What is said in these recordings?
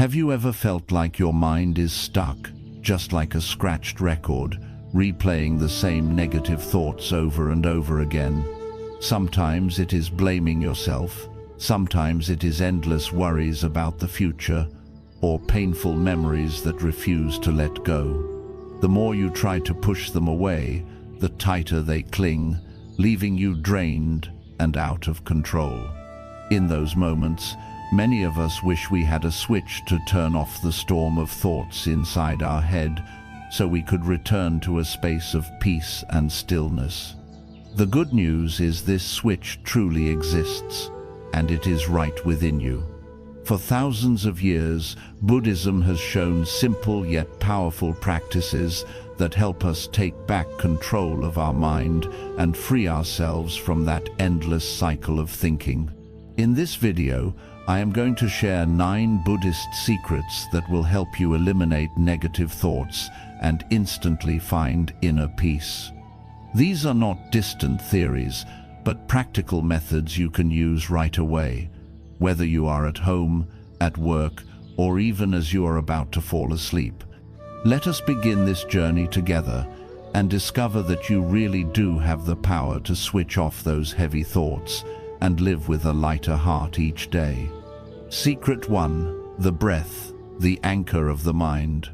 Have you ever felt like your mind is stuck, just like a scratched record, replaying the same negative thoughts over and over again? Sometimes it is blaming yourself, sometimes it is endless worries about the future, or painful memories that refuse to let go. The more you try to push them away, the tighter they cling, leaving you drained and out of control. In those moments, many of us wish we had a switch to turn off the storm of thoughts inside our head so we could return to a space of peace and stillness. The good news is this switch truly exists, and it is right within you. For thousands of years, Buddhism has shown simple yet powerful practices that help us take back control of our mind and free ourselves from that endless cycle of thinking. In this video, I am going to share 9 Buddhist secrets that will help you eliminate negative thoughts and instantly find inner peace. These are not distant theories, but practical methods you can use right away, whether you are at home, at work, or even as you are about to fall asleep. Let us begin this journey together and discover that you really do have the power to switch off those heavy thoughts and live with a lighter heart each day. Secret 1. The breath, the anchor of the mind.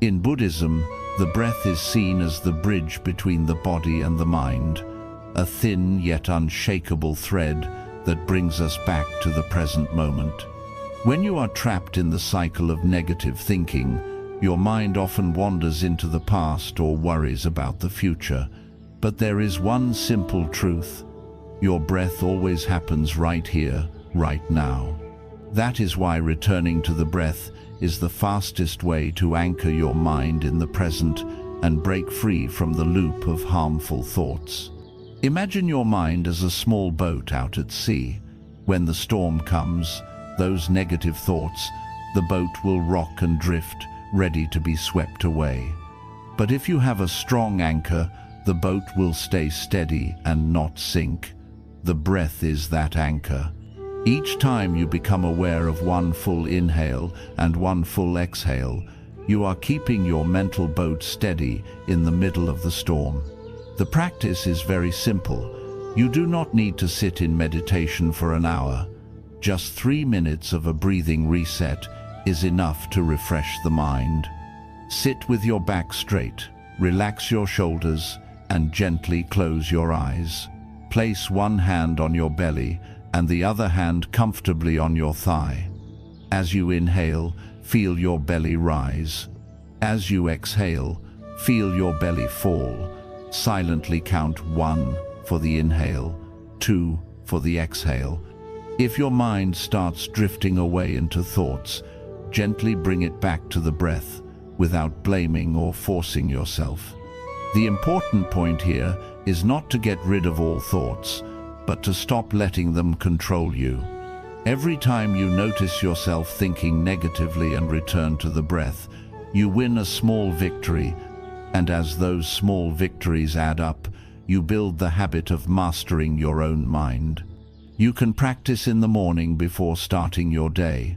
In Buddhism, the breath is seen as the bridge between the body and the mind, a thin yet unshakable thread that brings us back to the present moment. When you are trapped in the cycle of negative thinking, your mind often wanders into the past or worries about the future. But there is one simple truth: your breath always happens right here, right now. That is why returning to the breath is the fastest way to anchor your mind in the present and break free from the loop of harmful thoughts. Imagine your mind as a small boat out at sea. When the storm comes, those negative thoughts, the boat will rock and drift, ready to be swept away. But if you have a strong anchor, the boat will stay steady and not sink. The breath is that anchor. Each time you become aware of one full inhale and one full exhale, you are keeping your mental boat steady in the middle of the storm. The practice is very simple. You do not need to sit in meditation for an hour. Just 3 minutes of a breathing reset is enough to refresh the mind. Sit with your back straight, relax your shoulders, and gently close your eyes. Place one hand on your belly and the other hand comfortably on your thigh. As you inhale, feel your belly rise. As you exhale, feel your belly fall. Silently count 1 for the inhale, 2 for the exhale. If your mind starts drifting away into thoughts, gently bring it back to the breath without blaming or forcing yourself. The important point here is not to get rid of all thoughts, but to stop letting them control you. Every time you notice yourself thinking negatively and return to the breath, you win a small victory, and as those small victories add up, you build the habit of mastering your own mind. You can practice in the morning before starting your day.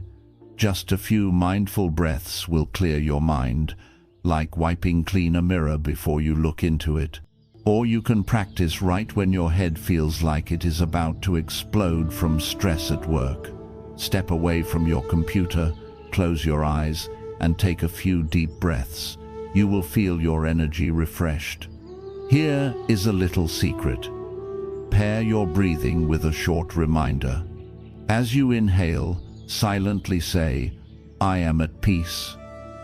Just a few mindful breaths will clear your mind, like wiping clean a mirror before you look into it. Or you can practice right when your head feels like it is about to explode from stress at work. Step away from your computer, close your eyes, and take a few deep breaths. You will feel your energy refreshed. Here is a little secret. Pair your breathing with a short reminder. As you inhale, silently say, "I am at peace."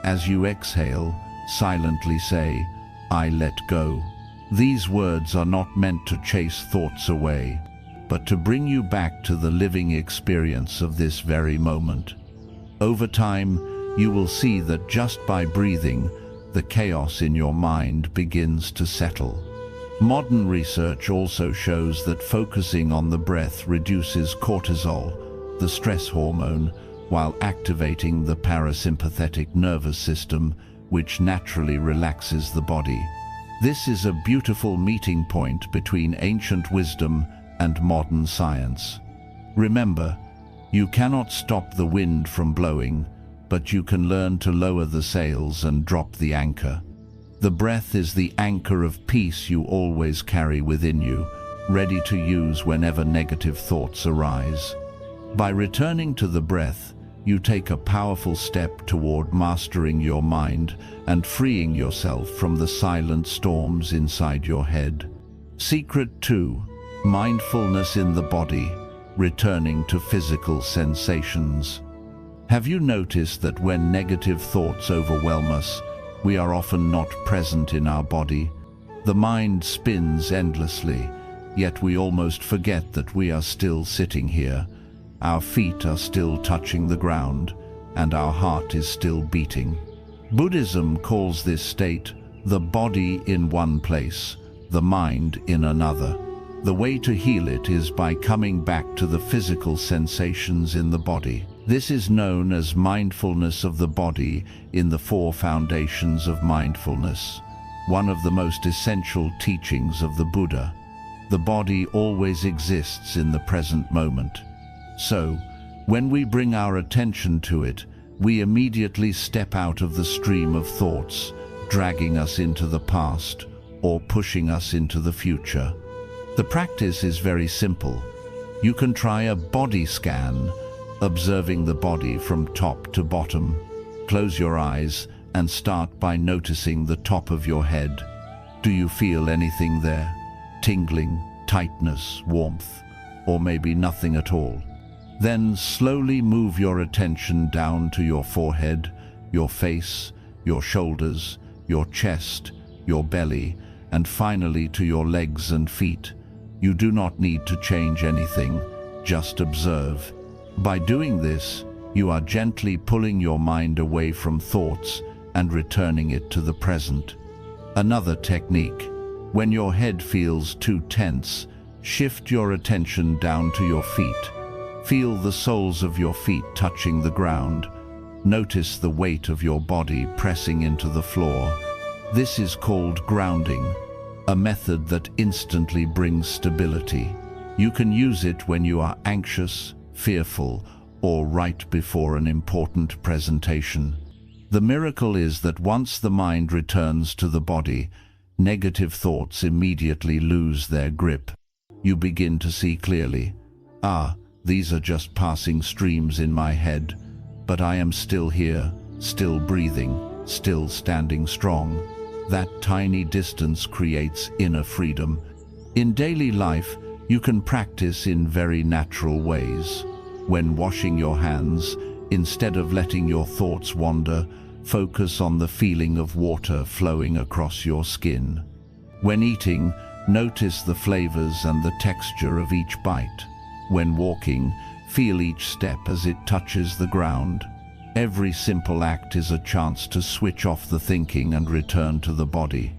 As you exhale, silently say, "I let go." These words are not meant to chase thoughts away, but to bring you back to the living experience of this very moment. Over time, you will see that just by breathing, the chaos in your mind begins to settle. Modern research also shows that focusing on the breath reduces cortisol, the stress hormone, while activating the parasympathetic nervous system, which naturally relaxes the body. This is a beautiful meeting point between ancient wisdom and modern science. Remember, you cannot stop the wind from blowing, but you can learn to lower the sails and drop the anchor. The breath is the anchor of peace you always carry within you, ready to use whenever negative thoughts arise. By returning to the breath, you take a powerful step toward mastering your mind and freeing yourself from the silent storms inside your head. Secret 2. Mindfulness in the body, returning to physical sensations. Have you noticed that when negative thoughts overwhelm us, we are often not present in our body? The mind spins endlessly, yet we almost forget that we are still sitting here. Our feet are still touching the ground, and our heart is still beating. Buddhism calls this state the body in one place, the mind in another. The way to heal it is by coming back to the physical sensations in the body. This is known as mindfulness of the body in the 4 foundations of mindfulness, one of the most essential teachings of the Buddha. The body always exists in the present moment. So, when we bring our attention to it, we immediately step out of the stream of thoughts, dragging us into the past or pushing us into the future. The practice is very simple. You can try a body scan, observing the body from top to bottom. Close your eyes and start by noticing the top of your head. Do you feel anything there? Tingling, tightness, warmth, or maybe nothing at all? Then slowly move your attention down to your forehead, your face, your shoulders, your chest, your belly, and finally to your legs and feet. You do not need to change anything, just observe. By doing this, you are gently pulling your mind away from thoughts and returning it to the present. Another technique: when your head feels too tense, shift your attention down to your feet. Feel the soles of your feet touching the ground. Notice the weight of your body pressing into the floor. This is called grounding, a method that instantly brings stability. You can use it when you are anxious, fearful, or right before an important presentation. The miracle is that once the mind returns to the body, negative thoughts immediately lose their grip. You begin to see clearly. These are just passing streams in my head, but I am still here, still breathing, still standing strong. That tiny distance creates inner freedom. In daily life, you can practice in very natural ways. When washing your hands, instead of letting your thoughts wander, focus on the feeling of water flowing across your skin. When eating, notice the flavors and the texture of each bite. When walking, feel each step as it touches the ground. Every simple act is a chance to switch off the thinking and return to the body.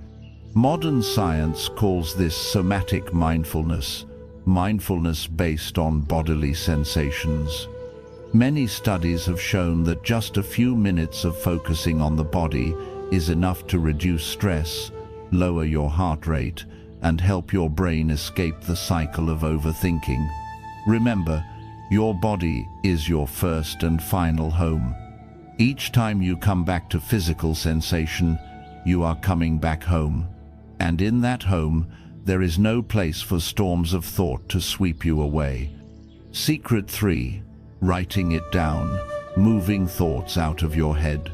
Modern science calls this somatic mindfulness, mindfulness based on bodily sensations. Many studies have shown that just a few minutes of focusing on the body is enough to reduce stress, lower your heart rate, and help your brain escape the cycle of overthinking. Remember, your body is your first and final home. Each time you come back to physical sensation, you are coming back home. And in that home, there is no place for storms of thought to sweep you away. Secret 3. Writing it down, moving thoughts out of your head.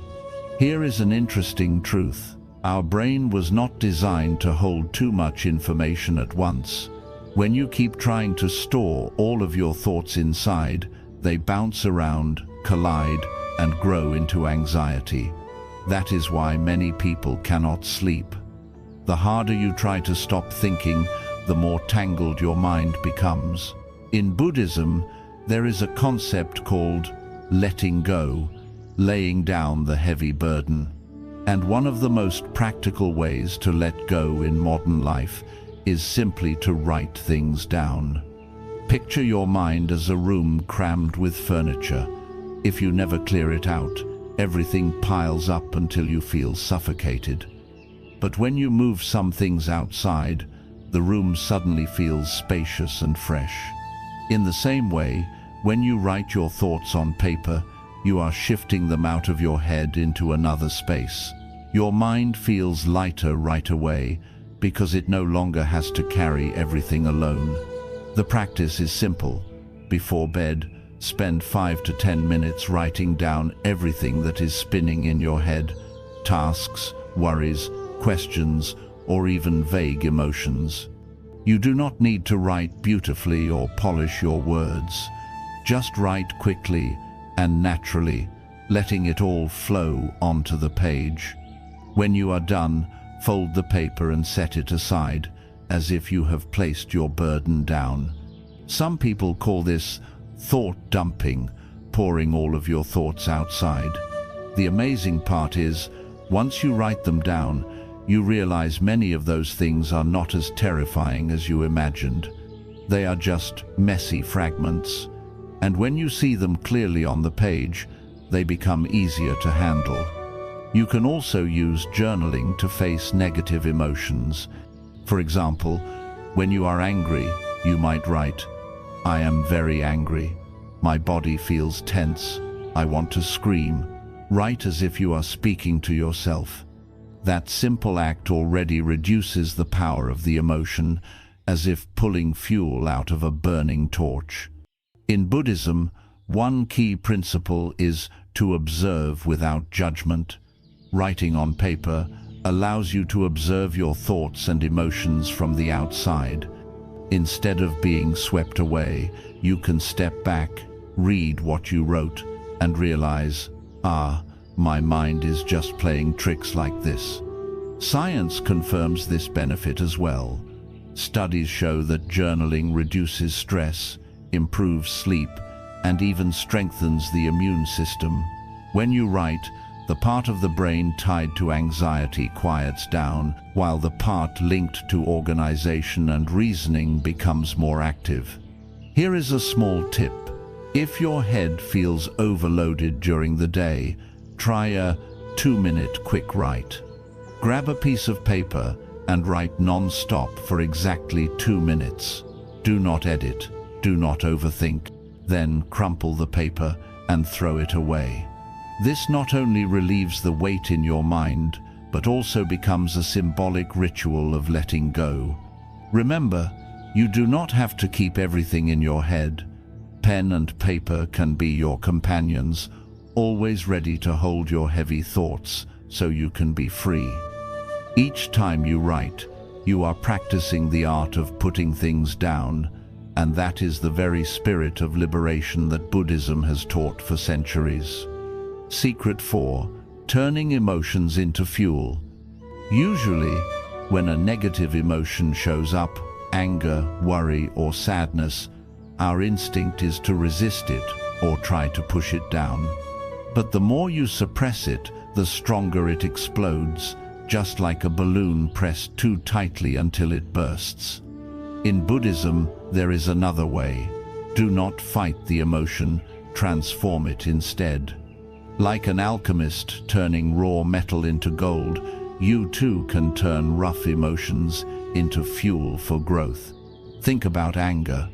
Here is an interesting truth. Our brain was not designed to hold too much information at once. When you keep trying to store all of your thoughts inside, they bounce around, collide, and grow into anxiety. That is why many people cannot sleep. The harder you try to stop thinking, the more tangled your mind becomes. In Buddhism, there is a concept called letting go, laying down the heavy burden. And one of the most practical ways to let go in modern life is simply to write things down. Picture your mind as a room crammed with furniture. If you never clear it out, everything piles up until you feel suffocated. But when you move some things outside, the room suddenly feels spacious and fresh. In the same way, when you write your thoughts on paper, you are shifting them out of your head into another space. Your mind feels lighter right away because it no longer has to carry everything alone. The practice is simple. Before bed, spend 5 to 10 minutes writing down everything that is spinning in your head: tasks, worries, questions, or even vague emotions. You do not need to write beautifully or polish your words. Just write quickly and naturally, letting it all flow onto the page. When you are done, fold the paper and set it aside, as if you have placed your burden down. Some people call this thought dumping, pouring all of your thoughts outside. The amazing part is, once you write them down, you realize many of those things are not as terrifying as you imagined. They are just messy fragments. And when you see them clearly on the page, they become easier to handle. You can also use journaling to face negative emotions. For example, when you are angry, you might write, "I am very angry. My body feels tense. I want to scream." Write as if you are speaking to yourself. That simple act already reduces the power of the emotion, as if pulling fuel out of a burning torch. In Buddhism, one key principle is to observe without judgment. Writing on paper allows you to observe your thoughts and emotions from the outside. Instead of being swept away, you can step back, read what you wrote, and realize, my mind is just playing tricks like this. Science confirms this benefit as well. Studies show that journaling reduces stress, improves sleep, and even strengthens the immune system. When you write, the part of the brain tied to anxiety quiets down, while the part linked to organization and reasoning becomes more active. Here is a small tip. If your head feels overloaded during the day, try a 2-minute quick write. Grab a piece of paper and write non-stop for exactly 2 minutes. Do not edit, do not overthink. Then crumple the paper and throw it away. This not only relieves the weight in your mind, but also becomes a symbolic ritual of letting go. Remember, you do not have to keep everything in your head. Pen and paper can be your companions, always ready to hold your heavy thoughts so you can be free. Each time you write, you are practicing the art of putting things down, and that is the very spirit of liberation that Buddhism has taught for centuries. Secret 4. Turning emotions into fuel. Usually, when a negative emotion shows up, anger, worry, or sadness, our instinct is to resist it or try to push it down. But the more you suppress it, the stronger it explodes, just like a balloon pressed too tightly until it bursts. In Buddhism, there is another way. Do not fight the emotion, transform it instead. Like an alchemist turning raw metal into gold, you too can turn rough emotions into fuel for growth. Think about anger.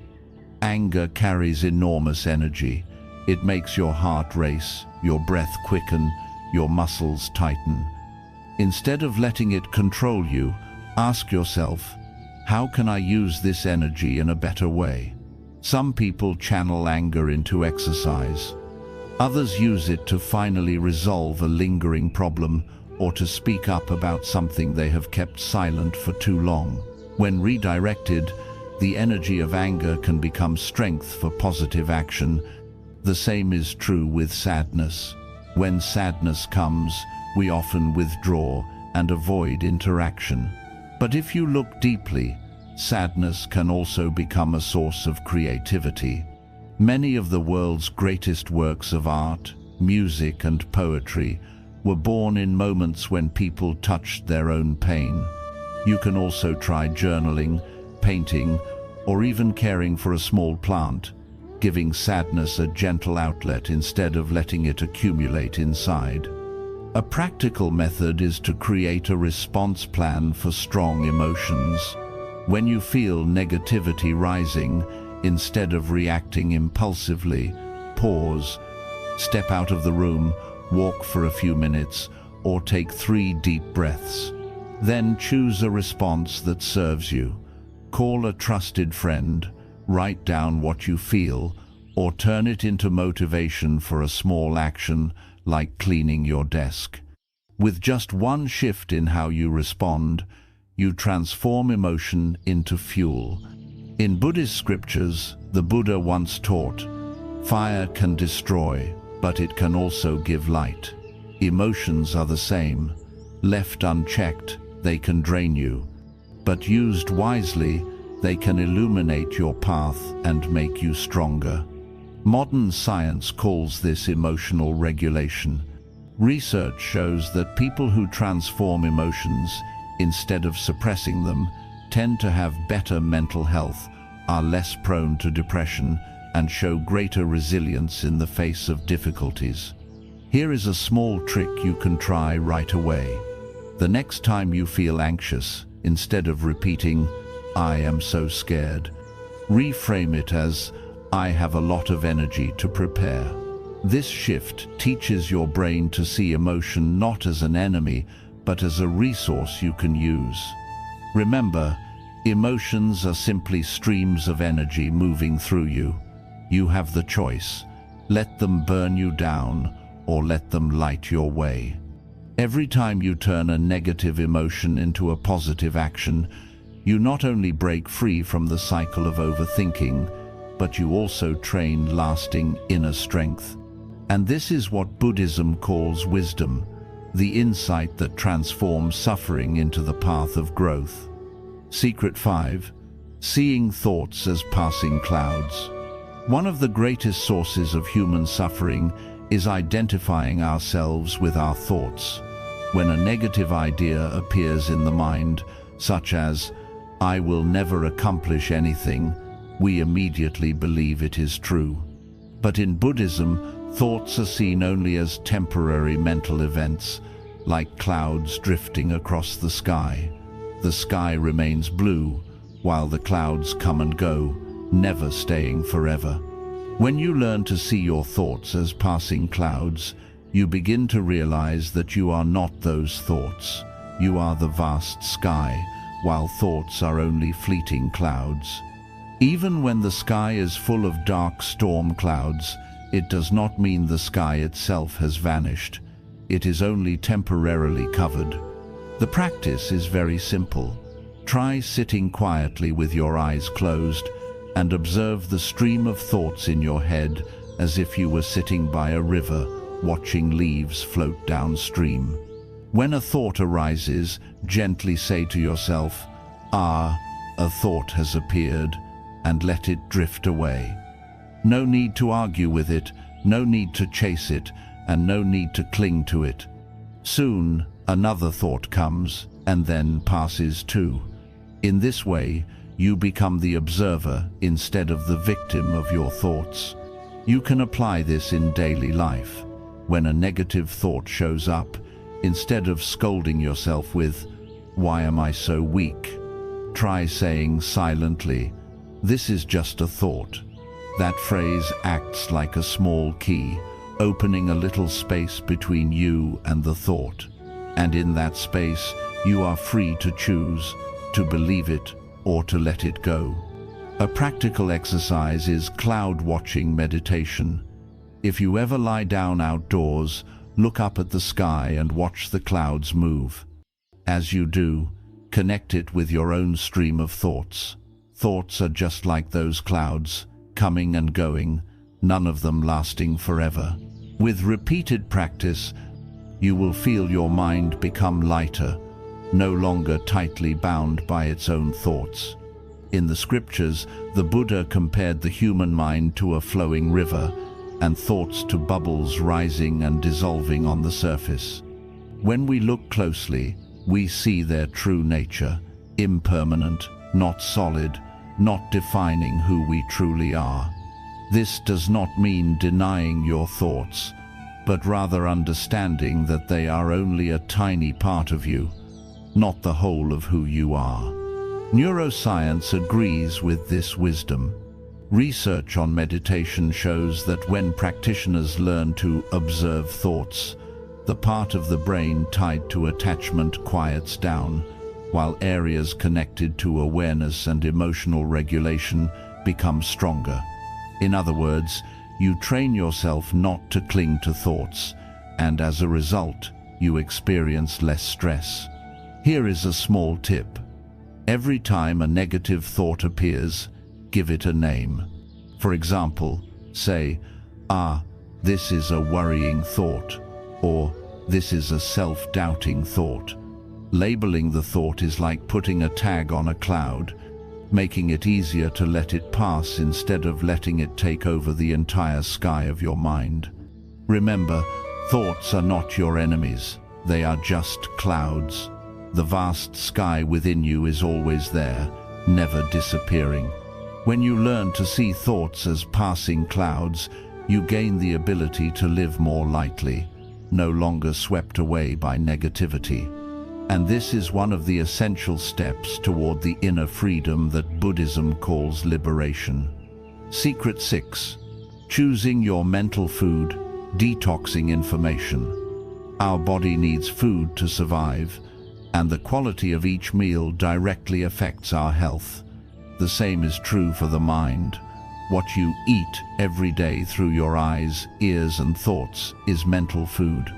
Anger carries enormous energy. It makes your heart race, your breath quicken, your muscles tighten. Instead of letting it control you, ask yourself, how can I use this energy in a better way? Some people channel anger into exercise. Others use it to finally resolve a lingering problem or to speak up about something they have kept silent for too long. When redirected, the energy of anger can become strength for positive action. The same is true with sadness. When sadness comes, we often withdraw and avoid interaction. But if you look deeply, sadness can also become a source of creativity. Many of the world's greatest works of art, music, and poetry were born in moments when people touched their own pain. You can also try journaling, painting, or even caring for a small plant, giving sadness a gentle outlet instead of letting it accumulate inside. A practical method is to create a response plan for strong emotions. When you feel negativity rising, instead of reacting impulsively, pause, Step out of the room, walk for a few minutes, or take 3 deep breaths. Then choose a response that serves you. Call a trusted friend, write down what you feel, or turn it into motivation for a small action like cleaning your desk. With just one shift in how you respond, you transform emotion into fuel. In Buddhist scriptures, the Buddha once taught, "Fire can destroy, but it can also give light." Emotions are the same. Left unchecked, they can drain you. But used wisely, they can illuminate your path and make you stronger. Modern science calls this emotional regulation. Research shows that people who transform emotions instead of suppressing them tend to have better mental health, are less prone to depression, and show greater resilience in the face of difficulties. Here is a small trick you can try right away. The next time you feel anxious, instead of repeating, "I am so scared," reframe it as, "I have a lot of energy to prepare." This shift teaches your brain to see emotion not as an enemy, but as a resource you can use. Remember, emotions are simply streams of energy moving through you. You have the choice. Let them burn you down, or let them light your way. Every time you turn a negative emotion into a positive action, you not only break free from the cycle of overthinking, but you also train lasting inner strength. And this is what Buddhism calls wisdom, the insight that transforms suffering into the path of growth. Secret 5. Seeing thoughts as passing clouds. One of the greatest sources of human suffering is identifying ourselves with our thoughts. When a negative idea appears in the mind, such as, "I will never accomplish anything," we immediately believe it is true. But in Buddhism, thoughts are seen only as temporary mental events, like clouds drifting across the sky. The sky remains blue, while the clouds come and go, never staying forever. When you learn to see your thoughts as passing clouds, you begin to realize that you are not those thoughts. You are the vast sky, while thoughts are only fleeting clouds. Even when the sky is full of dark storm clouds, it does not mean the sky itself has vanished. It is only temporarily covered. The practice is very simple. Try sitting quietly with your eyes closed and observe the stream of thoughts in your head as if you were sitting by a river, watching leaves float downstream. When a thought arises, gently say to yourself, "Ah, a thought has appeared," and let it drift away. No need to argue with it, no need to chase it, and no need to cling to it. Soon, another thought comes, and then passes too. In this way, you become the observer instead of the victim of your thoughts. You can apply this in daily life. When a negative thought shows up, instead of scolding yourself with, "Why am I so weak?" try saying silently, "This is just a thought." That phrase acts like a small key, opening a little space between you and the thought. And in that space, you are free to choose to believe it or to let it go. A practical exercise is cloud watching meditation. If you ever lie down outdoors, look up at the sky and watch the clouds move. As you do, connect it with your own stream of thoughts. Thoughts are just like those clouds, coming and going, none of them lasting forever. With repeated practice, you will feel your mind become lighter, no longer tightly bound by its own thoughts. In the scriptures, the Buddha compared the human mind to a flowing river and thoughts to bubbles rising and dissolving on the surface. When we look closely, we see their true nature, impermanent, not solid, not defining who we truly are. This does not mean denying your thoughts, but rather understanding that they are only a tiny part of you, not the whole of who you are. Neuroscience agrees with this wisdom. Research on meditation shows that when practitioners learn to observe thoughts, the part of the brain tied to attachment quiets down, while areas connected to awareness and emotional regulation become stronger. In other words, you train yourself not to cling to thoughts, and as a result, you experience less stress. Here is a small tip. Every time a negative thought appears, give it a name. For example, say, this is a worrying thought, or this is a self-doubting thought. Labeling the thought is like putting a tag on a cloud, making it easier to let it pass instead of letting it take over the entire sky of your mind. Remember, thoughts are not your enemies. They are just clouds. The vast sky within you is always there, never disappearing. When you learn to see thoughts as passing clouds, you gain the ability to live more lightly, no longer swept away by negativity. And this is one of the essential steps toward the inner freedom that Buddhism calls liberation. Secret 6. Choosing your mental food, detoxing information. Our body needs food to survive, and the quality of each meal directly affects our health. The same is true for the mind. What you eat every day through your eyes, ears, and thoughts is mental food.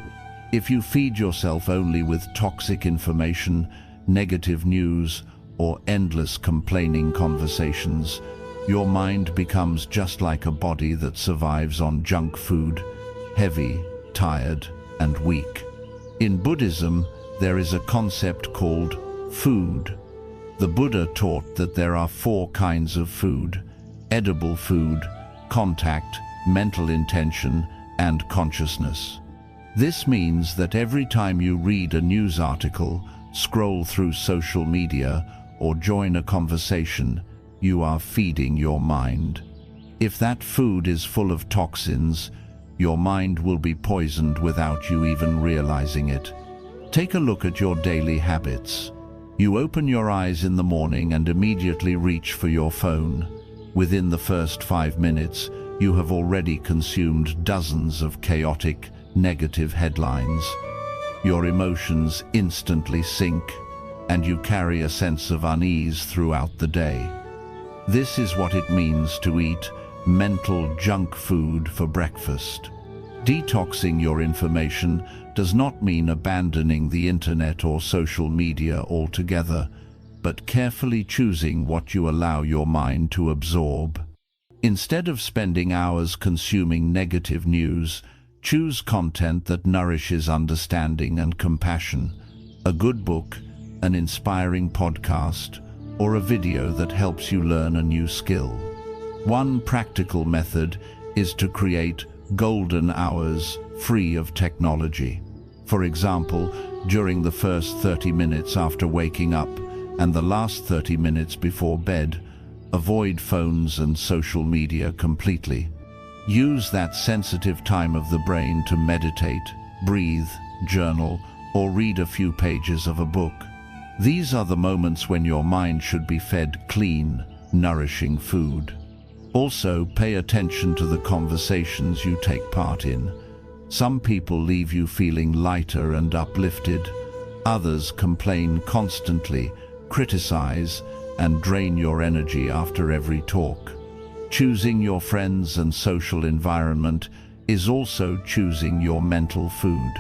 If you feed yourself only with toxic information, negative news, or endless complaining conversations, your mind becomes just like a body that survives on junk food, heavy, tired, and weak. In Buddhism, there is a concept called food. The Buddha taught that there are 4 kinds of food: edible food, contact, mental intention, and consciousness. This means that every time you read a news article, scroll through social media, or join a conversation, you are feeding your mind. If that food is full of toxins, your mind will be poisoned without you even realizing it. Take a look at your daily habits. You open your eyes in the morning and immediately reach for your phone. Within the first 5 minutes, you have already consumed dozens of chaotic, negative headlines. Your emotions instantly sink, and you carry a sense of unease throughout the day. This is what it means to eat mental junk food for breakfast. Detoxing your information does not mean abandoning the internet or social media altogether, but carefully choosing what you allow your mind to absorb. Instead of spending hours consuming negative news, choose content that nourishes understanding and compassion. A good book, an inspiring podcast, or a video that helps you learn a new skill. One practical method is to create golden hours free of technology. For example, during the first 30 minutes after waking up and the last 30 minutes before bed, avoid phones and social media completely. Use that sensitive time of the brain to meditate, breathe, journal, or read a few pages of a book. These are the moments when your mind should be fed clean, nourishing food. Also, pay attention to the conversations you take part in. Some people leave you feeling lighter and uplifted. Others complain constantly, criticize, and drain your energy after every talk. Choosing your friends and social environment is also choosing your mental food.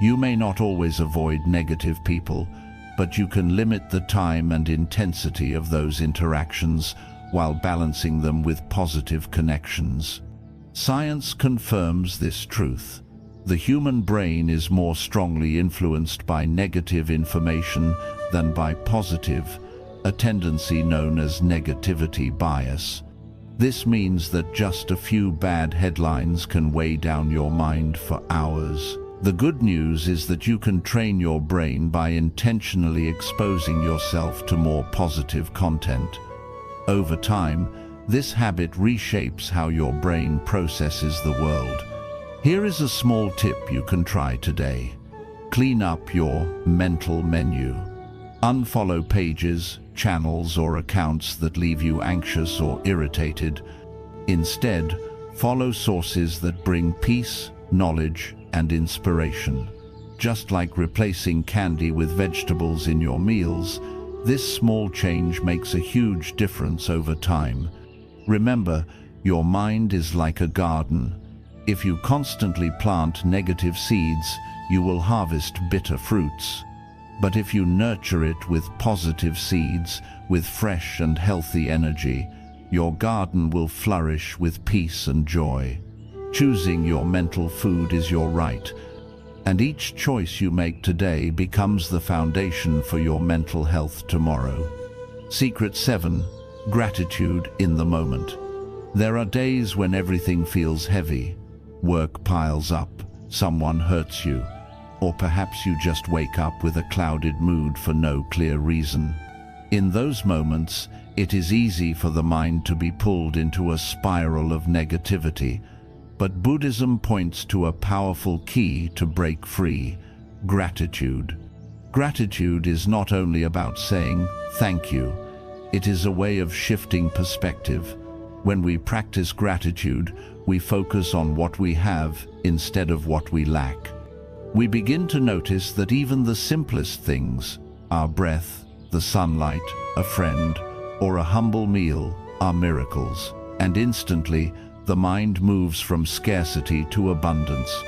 You may not always avoid negative people, but you can limit the time and intensity of those interactions while balancing them with positive connections. Science confirms this truth. The human brain is more strongly influenced by negative information than by positive, a tendency known as negativity bias. This means that just a few bad headlines can weigh down your mind for hours. The good news is that you can train your brain by intentionally exposing yourself to more positive content. Over time, this habit reshapes how your brain processes the world. Here is a small tip you can try today. Clean up your mental menu. Unfollow pages, channels, or accounts that leave you anxious or irritated, Instead, follow sources that bring peace, knowledge, and inspiration. Just like replacing candy with vegetables in your meals, this small change makes a huge difference over time. Remember, your mind is like a garden. If you constantly plant negative seeds, you will harvest bitter fruits. But if you nurture it with positive seeds, with fresh and healthy energy, your garden will flourish with peace and joy. Choosing your mental food is your right, and each choice you make today becomes the foundation for your mental health tomorrow. Secret 7. Gratitude in the moment. There are days when everything feels heavy. Work piles up, someone hurts you, or perhaps you just wake up with a clouded mood for no clear reason. In those moments, it is easy for the mind to be pulled into a spiral of negativity. But Buddhism points to a powerful key to break free: gratitude. Gratitude is not only about saying thank you, it is a way of shifting perspective. When we practice gratitude, we focus on what we have instead of what we lack. We begin to notice that even the simplest things, our breath, the sunlight, a friend, or a humble meal, are miracles, and instantly, the mind moves from scarcity to abundance.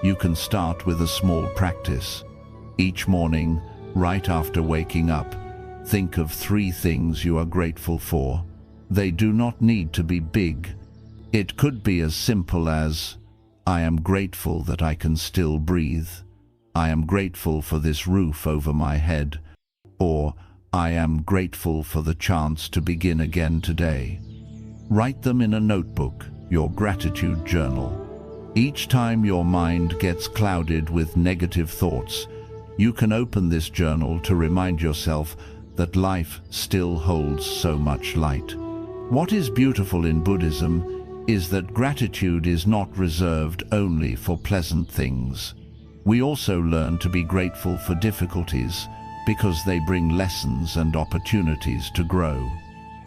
You can start with a small practice. Each morning, right after waking up, think of 3 things you are grateful for. They do not need to be big. It could be as simple as, I am grateful that I can still breathe. I am grateful for this roof over my head. Or, I am grateful for the chance to begin again today. Write them in a notebook, your gratitude journal. Each time your mind gets clouded with negative thoughts, you can open this journal to remind yourself that life still holds so much light. What is beautiful in Buddhism is that gratitude is not reserved only for pleasant things. We also learn to be grateful for difficulties because they bring lessons and opportunities to grow.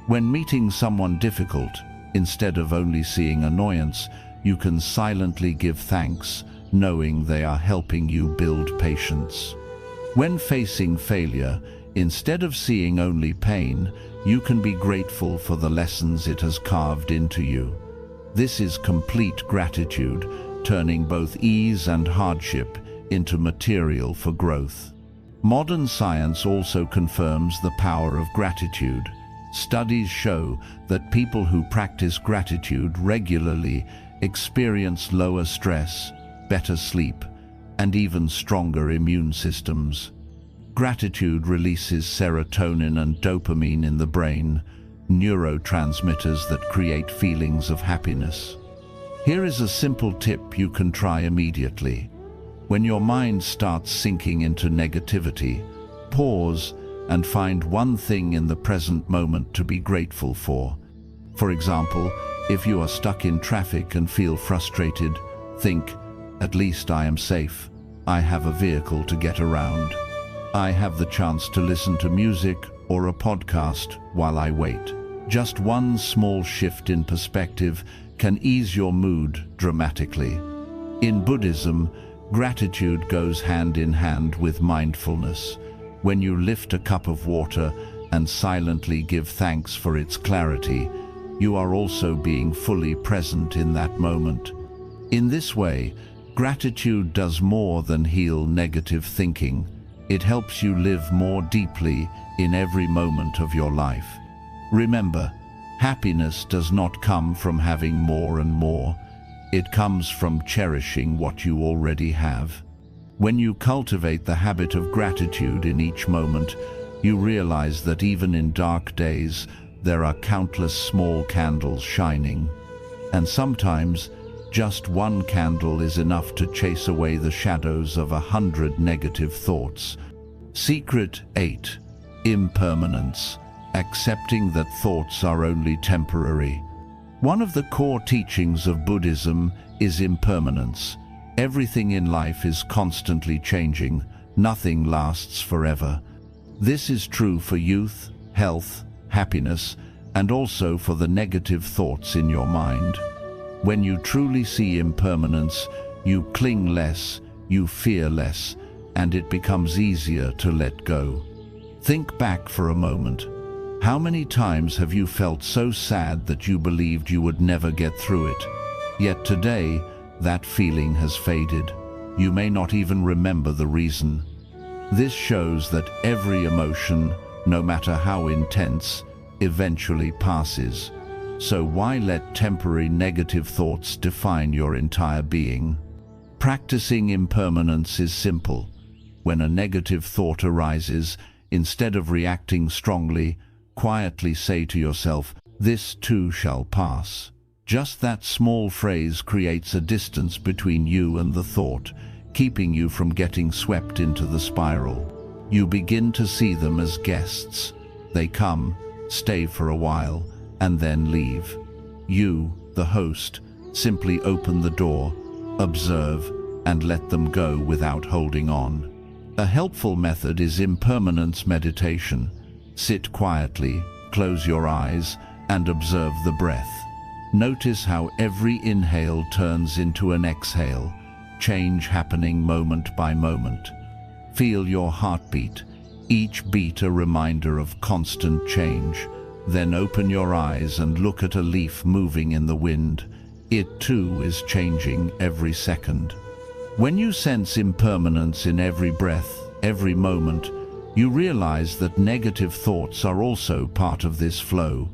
When meeting someone difficult, instead of only seeing annoyance, you can silently give thanks, knowing they are helping you build patience. When facing failure, instead of seeing only pain, you can be grateful for the lessons it has carved into you. This is complete gratitude, turning both ease and hardship into material for growth. Modern science also confirms the power of gratitude. Studies show that people who practice gratitude regularly experience lower stress, better sleep, and even stronger immune systems. Gratitude releases serotonin and dopamine in the brain, neurotransmitters that create feelings of happiness. Here is a simple tip you can try immediately. When your mind starts sinking into negativity, pause and find one thing in the present moment to be grateful for. For example, if you are stuck in traffic and feel frustrated, think, at least I am safe. I have a vehicle to get around. I have the chance to listen to music or a podcast while I wait. Just one small shift in perspective can ease your mood dramatically. In Buddhism, gratitude goes hand in hand with mindfulness. When you lift a cup of water and silently give thanks for its clarity, you are also being fully present in that moment. In this way, gratitude does more than heal negative thinking. It helps you live more deeply in every moment of your life. Remember, happiness does not come from having more and more. It comes from cherishing what you already have. When you cultivate the habit of gratitude in each moment, you realize that even in dark days, there are countless small candles shining. And sometimes, just one candle is enough to chase away the shadows of 100 negative thoughts. Secret 8. Impermanence. Accepting that thoughts are only temporary. One of the core teachings of Buddhism is impermanence. Everything in life is constantly changing. Nothing lasts forever. This is true for youth, health, happiness, and also for the negative thoughts in your mind. When you truly see impermanence, you cling less, you fear less, and it becomes easier to let go. Think back for a moment. How many times have you felt so sad that you believed you would never get through it? Yet today, that feeling has faded. You may not even remember the reason. This shows that every emotion, no matter how intense, eventually passes. So why let temporary negative thoughts define your entire being? Practicing impermanence is simple. When a negative thought arises, instead of reacting strongly, quietly say to yourself, "This too shall pass." Just that small phrase creates a distance between you and the thought, keeping you from getting swept into the spiral. You begin to see them as guests. They come, stay for a while, and then leave. You, the host, simply open the door, observe, and let them go without holding on. A helpful method is impermanence meditation. Sit quietly, close your eyes, and observe the breath. Notice how every inhale turns into an exhale, change happening moment by moment. Feel your heartbeat, each beat a reminder of constant change. Then open your eyes and look at a leaf moving in the wind. It too is changing every second. When you sense impermanence in every breath, every moment, you realize that negative thoughts are also part of this flow.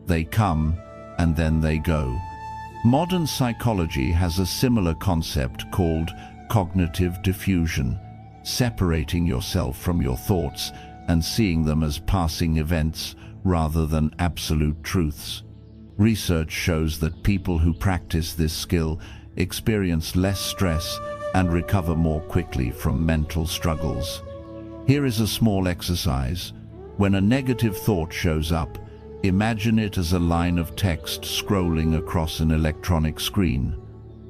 They come and then they go. Modern psychology has a similar concept called cognitive diffusion, separating yourself from your thoughts and seeing them as passing events rather than absolute truths. Research shows that people who practice this skill experience less stress and recover more quickly from mental struggles. Here is a small exercise. When a negative thought shows up, imagine it as a line of text scrolling across an electronic screen.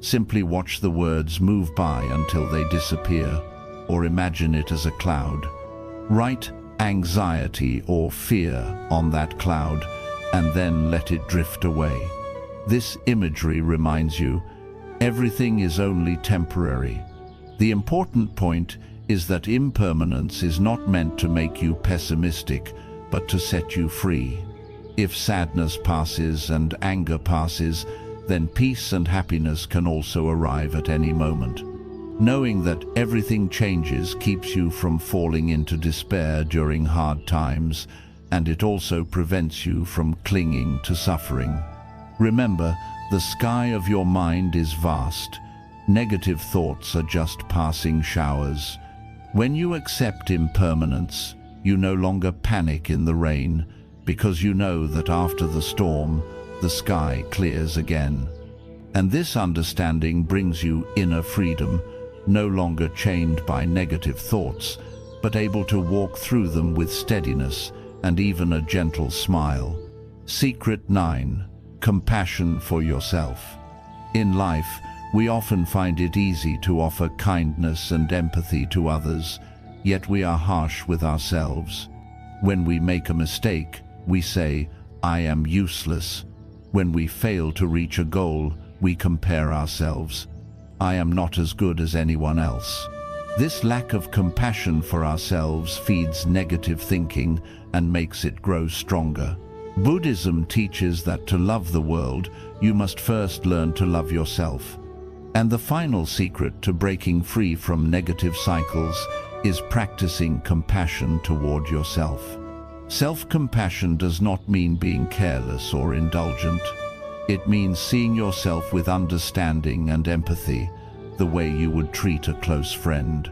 Simply watch the words move by until they disappear, or imagine it as a cloud. Write anxiety or fear on that cloud, and then let it drift away. This imagery reminds you, everything is only temporary. The important point is that impermanence is not meant to make you pessimistic, but to set you free. If sadness passes and anger passes, then peace and happiness can also arrive at any moment. Knowing that everything changes keeps you from falling into despair during hard times, and it also prevents you from clinging to suffering. Remember, the sky of your mind is vast. Negative thoughts are just passing showers. When you accept impermanence, you no longer panic in the rain, because you know that after the storm, the sky clears again. And this understanding brings you inner freedom, no longer chained by negative thoughts, but able to walk through them with steadiness and even a gentle smile. Secret 9. Compassion for yourself. In life, we often find it easy to offer kindness and empathy to others, yet we are harsh with ourselves. When we make a mistake, we say, "I am useless." When we fail to reach a goal, we compare ourselves. "I am not as good as anyone else." This lack of compassion for ourselves feeds negative thinking and makes it grow stronger. Buddhism teaches that to love the world, you must first learn to love yourself. And the final secret to breaking free from negative cycles is practicing compassion toward yourself. Self-compassion does not mean being careless or indulgent. It means seeing yourself with understanding and empathy, the way you would treat a close friend.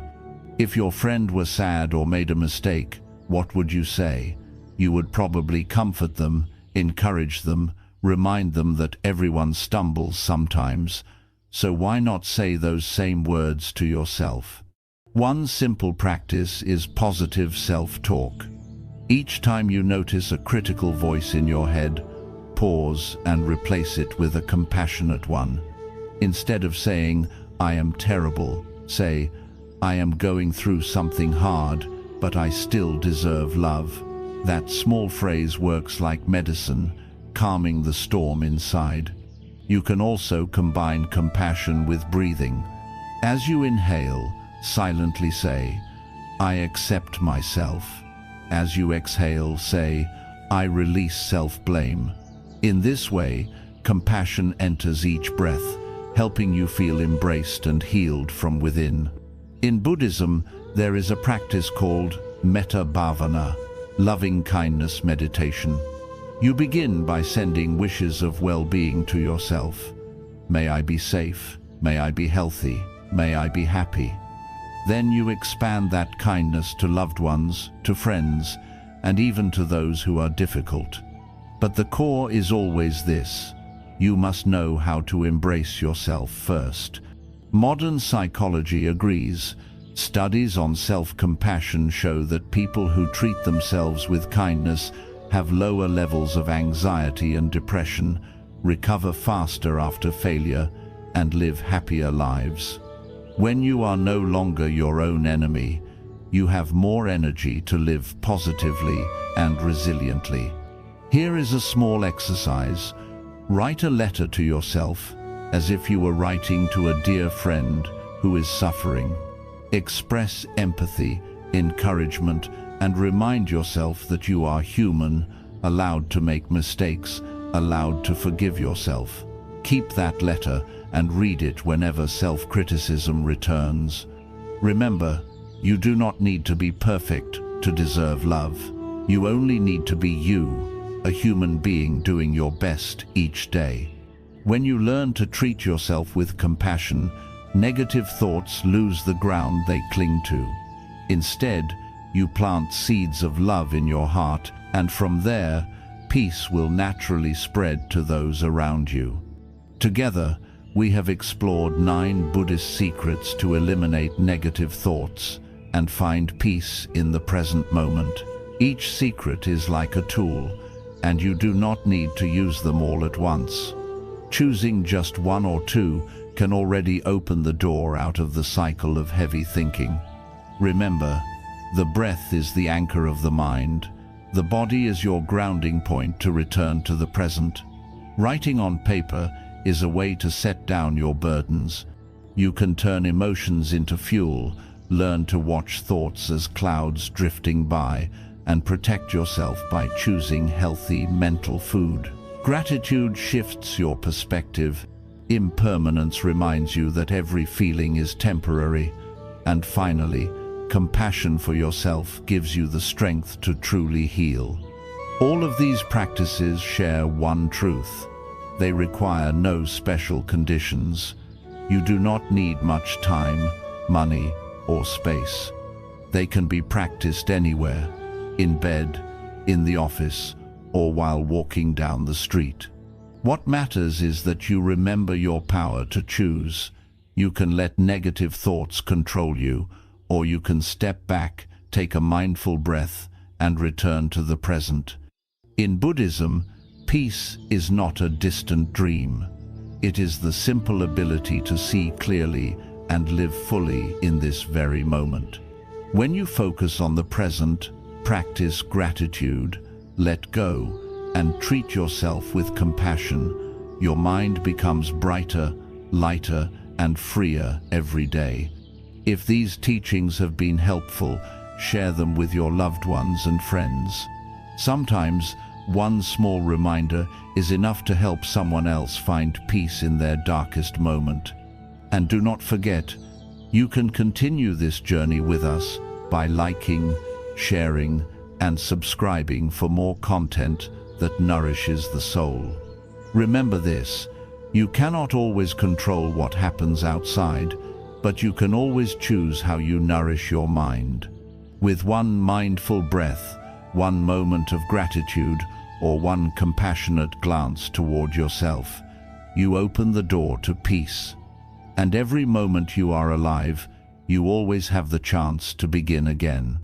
If your friend were sad or made a mistake, what would you say? You would probably comfort them, encourage them, remind them that everyone stumbles sometimes. So why not say those same words to yourself? One simple practice is positive self-talk. Each time you notice a critical voice in your head, pause and replace it with a compassionate one. Instead of saying, "I am terrible," say, "I am going through something hard, but I still deserve love." That small phrase works like medicine, calming the storm inside. You can also combine compassion with breathing. As you inhale, silently say, "I accept myself." As you exhale, say, "I release self-blame." In this way, compassion enters each breath, helping you feel embraced and healed from within. In Buddhism, there is a practice called metta bhavana, loving kindness meditation. You begin by sending wishes of well-being to yourself. May I be safe, may I be healthy, may I be happy. Then you expand that kindness to loved ones, to friends, and even to those who are difficult. But the core is always this: you must know how to embrace yourself first. Modern psychology agrees. Studies on self-compassion show that people who treat themselves with kindness have lower levels of anxiety and depression, recover faster after failure, and live happier lives. When you are no longer your own enemy, you have more energy to live positively and resiliently. Here is a small exercise. Write a letter to yourself as if you were writing to a dear friend who is suffering. Express empathy, encouragement, and remind yourself that you are human, allowed to make mistakes, allowed to forgive yourself. Keep that letter and read it whenever self-criticism returns. Remember, you do not need to be perfect to deserve love. You only need to be you, a human being doing your best each day. When you learn to treat yourself with compassion, negative thoughts lose the ground they cling to. Instead, you plant seeds of love in your heart, and from there, peace will naturally spread to those around you. Together, we have explored 9 Buddhist secrets to eliminate negative thoughts and find peace in the present moment. Each secret is like a tool, and you do not need to use them all at once. Choosing just 1 or 2 can already open the door out of the cycle of heavy thinking. Remember, the breath is the anchor of the mind. The body is your grounding point to return to the present. Writing on paper is a way to set down your burdens. You can turn emotions into fuel, learn to watch thoughts as clouds drifting by, and protect yourself by choosing healthy mental food. Gratitude shifts your perspective. Impermanence reminds you that every feeling is temporary. And finally, compassion for yourself gives you the strength to truly heal. All of these practices share one truth. They require no special conditions. You do not need much time, money, or space. They can be practiced anywhere, in bed, in the office, or while walking down the street. What matters is that you remember your power to choose. You can let negative thoughts control you, or you can step back, take a mindful breath, and return to the present. In Buddhism, peace is not a distant dream. It is the simple ability to see clearly and live fully in this very moment. When you focus on the present, practice gratitude, let go, and treat yourself with compassion, your mind becomes brighter, lighter, and freer every day. If these teachings have been helpful, share them with your loved ones and friends. Sometimes, one small reminder is enough to help someone else find peace in their darkest moment. And do not forget, you can continue this journey with us by liking, sharing, and subscribing for more content that nourishes the soul. Remember this: you cannot always control what happens outside, but you can always choose how you nourish your mind. With one mindful breath, one moment of gratitude, or one compassionate glance toward yourself, you open the door to peace. And every moment you are alive, you always have the chance to begin again.